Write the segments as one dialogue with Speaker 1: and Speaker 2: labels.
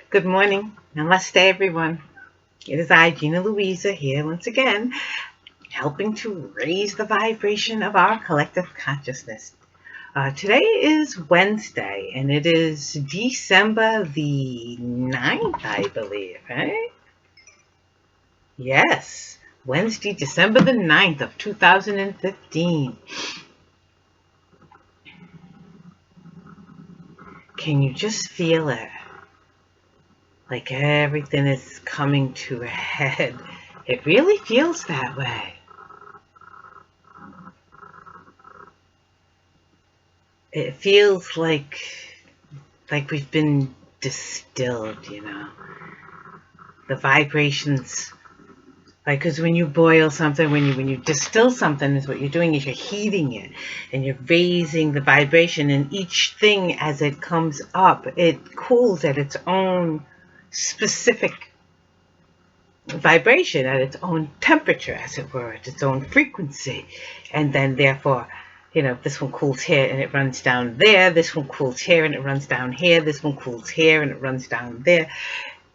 Speaker 1: Good morning. Namaste, everyone. It is I, Gina Louisa, here once again, helping to raise the vibration of our collective consciousness. Today is Wednesday, and it is December the 9th, I believe, right? Yes, Wednesday, December the 9th of 2015. Can you just feel it? Like everything is coming to a head. It really feels that way. It feels like we've been distilled, the vibrations. Like, because when you boil something, when you distill something, is what you're doing is you're heating it and you're raising the vibration, and each thing as it comes up, it cools at its own specific vibration, at its own temperature, as it were, at its own frequency. And then therefore, this one cools here and it runs down there. This one cools here and it runs down here. This one cools here and it runs down there.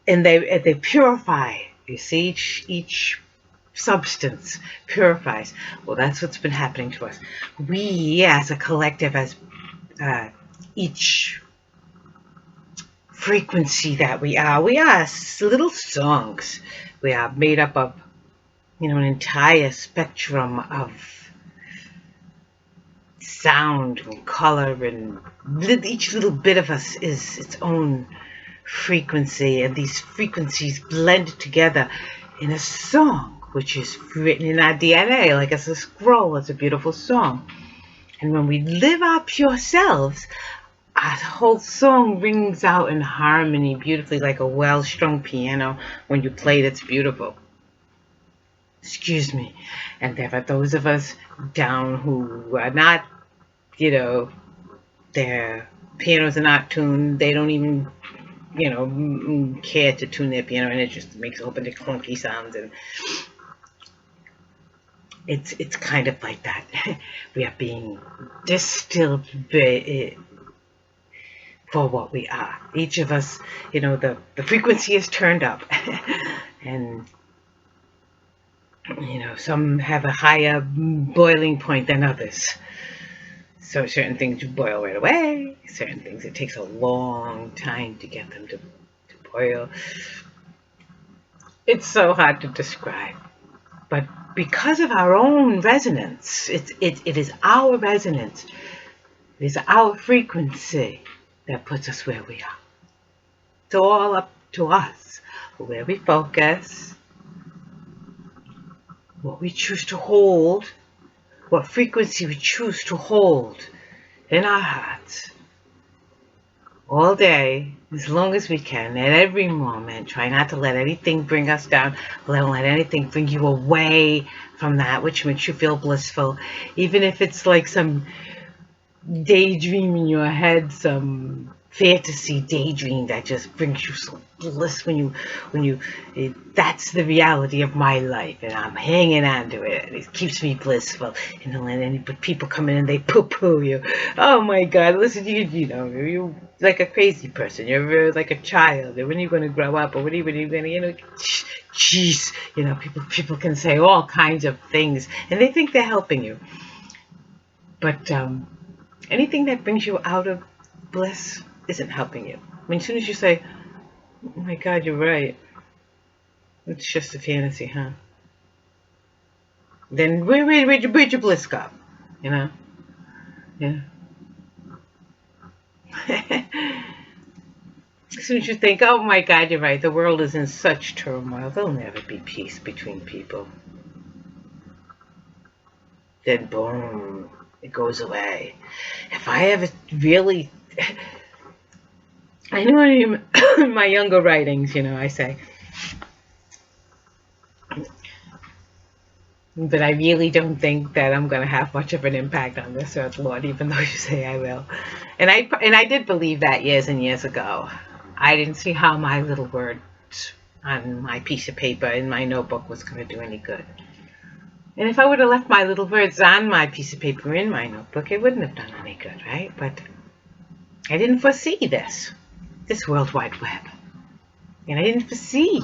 Speaker 1: And they purify. You see, each substance purifies. Well, that's what's been happening to us. We, as a collective, as each frequency that we are little songs. We are made up of, an entire spectrum of sound and color, and each little bit of us is its own frequency, and these frequencies blend together in a song which is written in our DNA like it's a scroll. It's a beautiful song, and when we live our pure selves, our whole song rings out in harmony beautifully, like a well-strung piano. When you play it, it's beautiful. Excuse me. And there are those of us down who are not, their pianos are not tuned. They don't even, care to tune their piano, and it just makes a whole bunch of clunky sounds. And it's kind of like that. We are being distilled for what we are. Each of us, the frequency is turned up. And some have a higher boiling point than others. So certain things boil right away. Certain things, it takes a long time to get them to boil. It's so hard to describe. But because of our own resonance, it is our resonance. It is our frequency that puts us where we are. It's all up to us, where we focus, what we choose to hold, what frequency we choose to hold in our hearts all day, as long as we can, at every moment. Try not to let anything bring us down. Don't let anything bring you away from that which makes you feel blissful. Even if it's like some daydream in your head, some fantasy daydream that just brings you some bliss when you that's the reality of my life, and I'm hanging on to it, and it keeps me blissful. And don't let any people come in and they poo-poo you. Oh my God, listen, you're like a crazy person. You're like a child. When are you going to grow up? Or when are you going to, jeez, people can say all kinds of things, and they think they're helping you. But anything that brings you out of bliss isn't helping you. I mean, as soon as you say, oh my God, you're right, it's just a fantasy, huh? Then where'd your bliss go? Yeah. As soon as you think, oh my God, you're right, the world is in such turmoil, there'll never be peace between people. Then boom, it goes away. If I ever really, I know in my younger writings, I say, but I really don't think that I'm going to have much of an impact on this earth, Lord, even though you say I will. And I did believe that years and years ago. I didn't see how my little words on my piece of paper in my notebook was going to do any good. And if I would have left my little words on my piece of paper in my notebook, it wouldn't have done any good, right? But I didn't foresee this. this World Wide Web. And I didn't foresee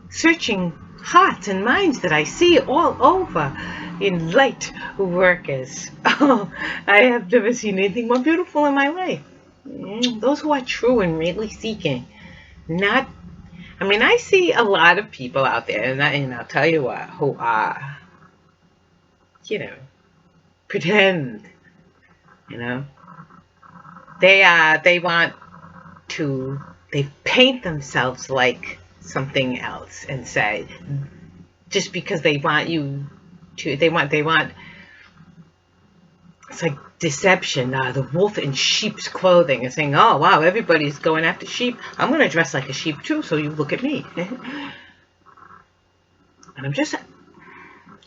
Speaker 1: searching hearts and minds that I see all over in light workers. Oh, I have never seen anything more beautiful in my life. Those who are true and really seeking. I see a lot of people out there, and I'll tell you what, who are, pretend, they paint themselves like something else and say, just because they want you to, it's like deception, the wolf in sheep's clothing, and saying, oh wow, everybody's going after sheep, I'm going to dress like a sheep too, so you look at me. And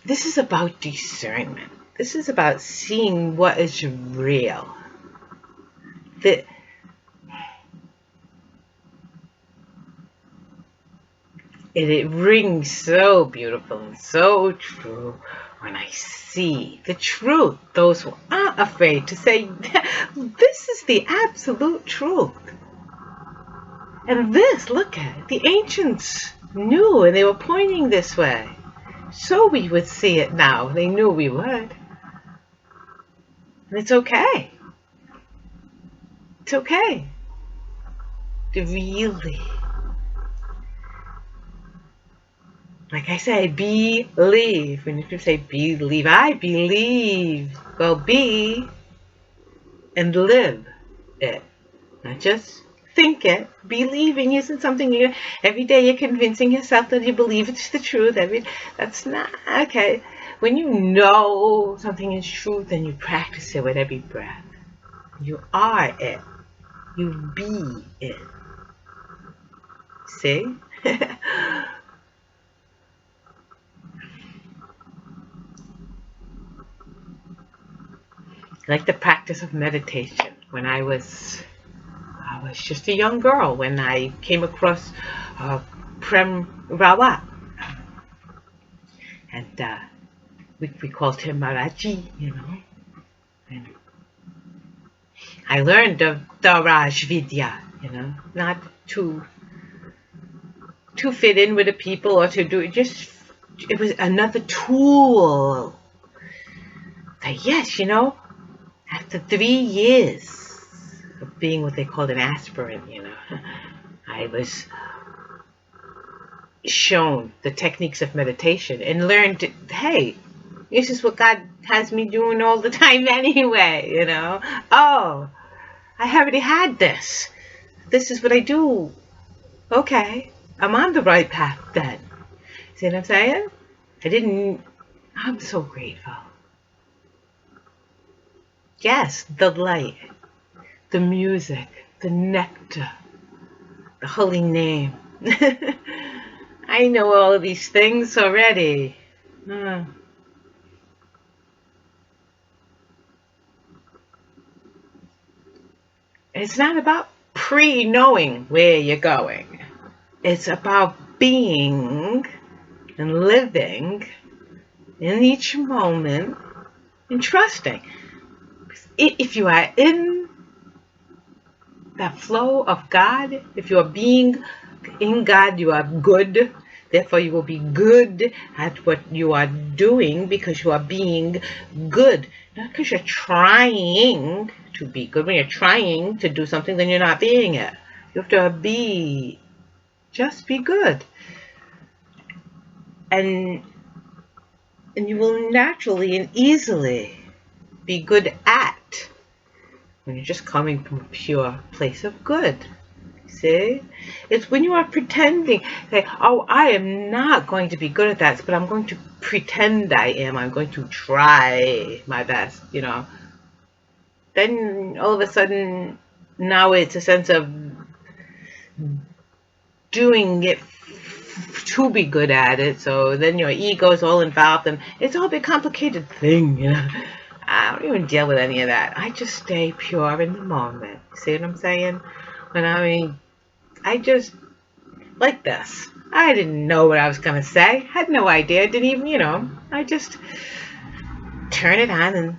Speaker 1: this is about discernment. This is about seeing what is real. It rings so beautiful and so true when I see the truth. Those who aren't afraid to say, this is the absolute truth. And this, look at it, the ancients knew, and they were pointing this way. So we would see it now. They knew we would. And it's okay. It's okay to really, like I say, believe. When you say believe, I believe. Well, be and live it. Not just think it. Believing isn't something every day you're convincing yourself that you believe it's the truth. That's not okay. When you know something is truth, then you practice it with every breath. You are it. You be it. See? Like the practice of meditation. When I was just a young girl when I came across Prem Rawat. And we called him Maharaji, And I learned of Daraj Vidya, not to fit in with the people or to do it. It was another tool. That yes, after 3 years of being what they called an aspirant, I was shown the techniques of meditation and learned, hey, this is what God has me doing all the time anyway, Oh, I already had this. This is what I do. Okay, I'm on the right path then. See what I'm saying? I'm so grateful. Yes, the light, the music, the nectar, the holy name. I know all of these things already. It's not about pre-knowing where you're going. It's about being and living in each moment and trusting. If you are in that flow of God, if you are being in God, you are good. Therefore, you will be good at what you are doing because you are being good. Not because you're trying to be good. When you're trying to do something, then you're not being it. You have to just be good. And you will naturally and easily be good at when you're just coming from a pure place of good. See? It's when you are pretending, say, oh, I am not going to be good at that, but I'm going to pretend I am. I'm going to try my best, Then all of a sudden, now it's a sense of doing it to be good at it. So then your ego is all involved, and it's all a big complicated thing, I don't even deal with any of that. I just stay pure in the moment. See what I'm saying? I just, like this. I didn't know what I was going to say. Had no idea. Didn't even, I just turn it on and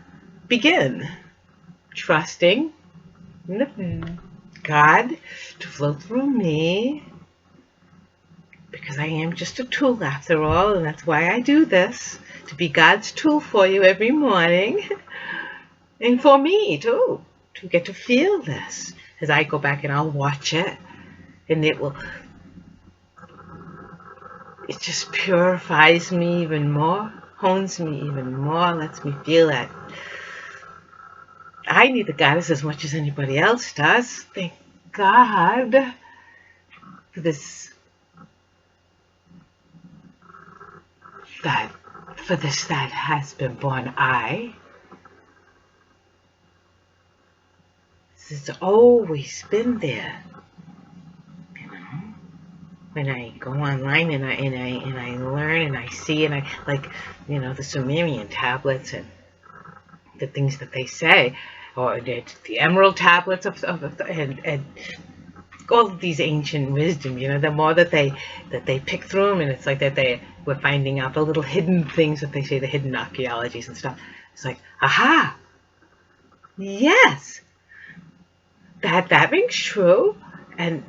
Speaker 1: begin. Trusting. God to flow through me, because I am just a tool after all, and that's why I do this, to be God's tool for you every morning, and for me too, to get to feel this as I go back and I'll watch it, and it just purifies me even more, hones me even more, lets me feel that I need the goddess as much as anybody else does. Thank God for this, that has been born I. It's always been there. You know, when I go online and I learn and I see and I like, the Sumerian tablets and the things that they say, or the emerald tablets and all of these ancient wisdom, the more that they pick through them, and it's like that we're finding out the little hidden things that they say, the hidden archaeologies and stuff. It's like, aha, yes, that rings true, and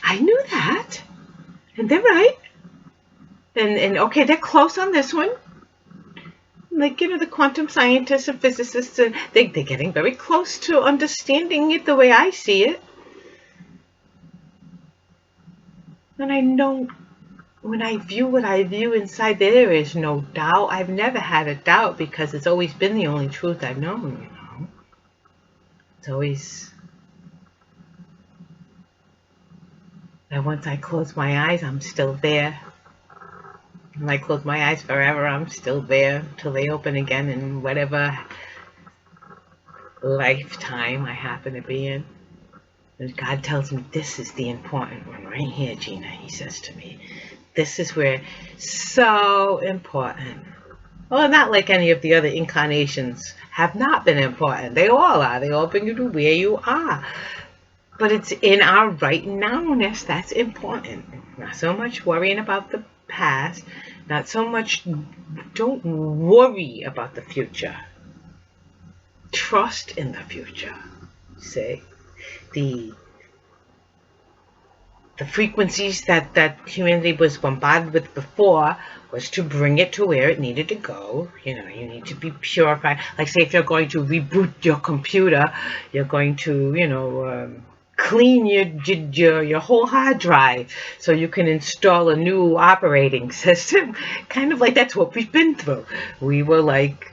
Speaker 1: I knew that, and they're right, and okay, they're close on this one. Like, the quantum scientists and physicists, and they're getting very close to understanding it the way I see it. And I know when I view what I view inside, there is no doubt. I've never had a doubt, because it's always been the only truth I've known, It's always that once I close my eyes, I'm still there. When I close my eyes forever, I'm still there till they open again in whatever lifetime I happen to be in. And God tells me, this is the important one right here, Gina, he says to me. This is where so important. Well, not like any of the other incarnations have not been important. They all are. They all bring you to where you are. But it's in our right nowness that's important. Not so much worrying about the past. Not so much, don't worry about the future. Trust in the future. See? The frequencies that humanity was bombarded with before was to bring it to where it needed to go. You need to be purified. Like, say, if you're going to reboot your computer, you're going to, clean your whole hard drive so you can install a new operating system. Kind of like that's what we've been through. We were like,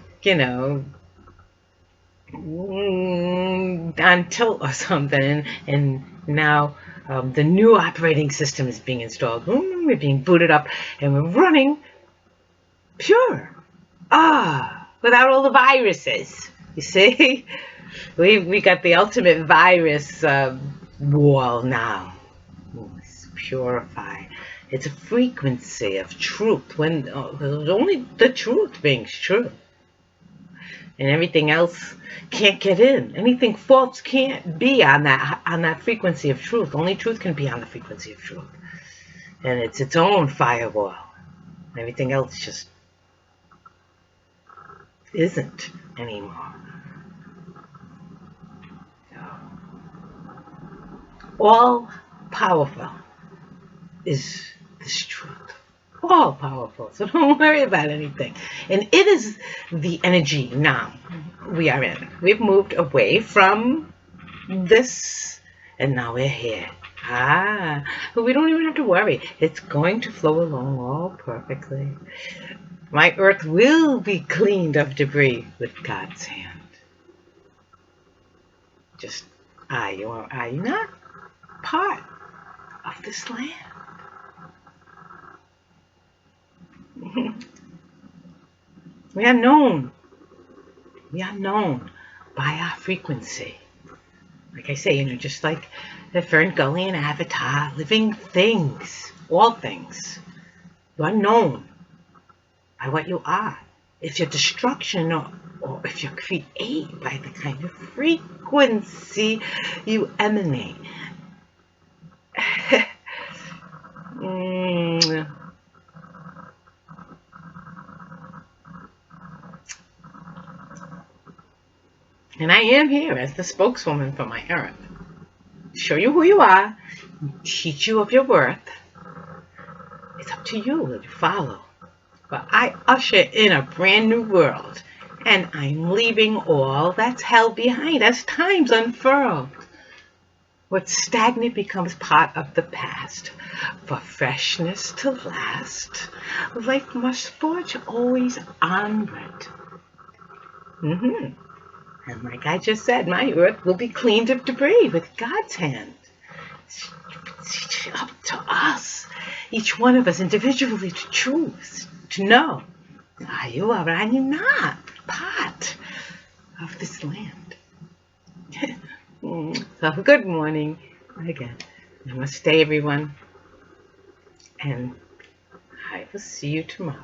Speaker 1: on tilt or something, and now the new operating system is being installed. We're being booted up, and we're running pure. Without all the viruses. You see? We got the ultimate virus wall now. It's purified. It's a frequency of truth. When only the truth rings true. And everything else can't get in. Anything false can't be on that frequency of truth. Only truth can be on the frequency of truth. And it's its own firewall. Everything else just isn't anymore. So, all powerful is this truth. All powerful. So don't worry about anything. And it is the energy now we are in. We've moved away from this, and now we're here. But we don't even have to worry. It's going to flow along all perfectly. My earth will be cleaned of debris with God's hand. Just, are you not part of this land? We are known by our frequency. Like I say, just like the Fern Gully and Avatar, living things, all things. You are known by what you are. If you're destruction or if you create by the kind of frequency you emanate. And I am here as the spokeswoman for my earth. show you who you are, teach you of your worth. It's up to you to follow. But I usher in a brand new world, and I'm leaving all that's held behind as time's unfurled. What's stagnant becomes part of the past. For freshness to last, life must forge always onward. And like I just said, my earth will be cleaned of debris with God's hand. It's up to us, each one of us individually, to choose, to know, are you or are you not part of this land? So good morning again. Namaste, everyone. And I will see you tomorrow.